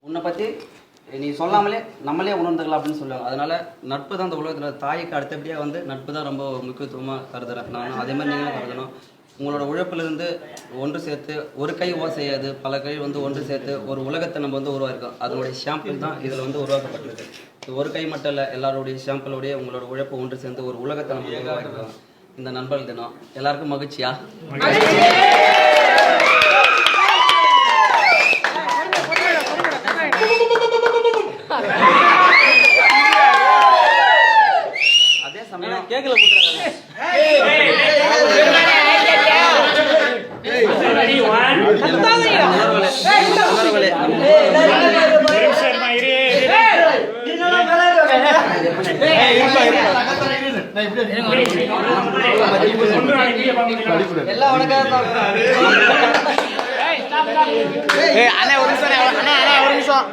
உன்னை பற்றி நீ சொல்லாமலே நம்மளே உணர்ந்துக்கலாம் அப்படின்னு சொல்லுவாங்க. அதனால நட்பு தான் இந்த உலகத்தில் தாய்க்கு அடுத்தபடியாக வந்து நட்பு தான் ரொம்ப முக்கியத்துவமாக கருதுறேன். நானும் அதே மாதிரி நீங்களும் கருதணும். உங்களோட உழைப்பிலிருந்து ஒன்று சேர்த்து ஒரு கை செய்யாது, பல கை வந்து ஒன்று சேர்த்து ஒரு உலகத்தை நம்ம வந்து உருவாயிருக்கோம். அதனுடைய ஷாம்பிள் தான் இதில் வந்து உருவாக்கப்பட்டிருக்கு. இது ஒரு கை மட்டும் இல்லை, எல்லாருடைய ஷாம்பிளோடைய உங்களோட உழைப்பு ஒன்று சேர்ந்து ஒரு உலகத்தை நம்ம உருவாயிருக்கோம். இந்த நண்பர்கள் தினம் எல்லாருக்கும் மகிழ்ச்சியா? அதே சமயம் கேக்கல எல்லாம் வணக்கம். ஒரு நிமிஷம்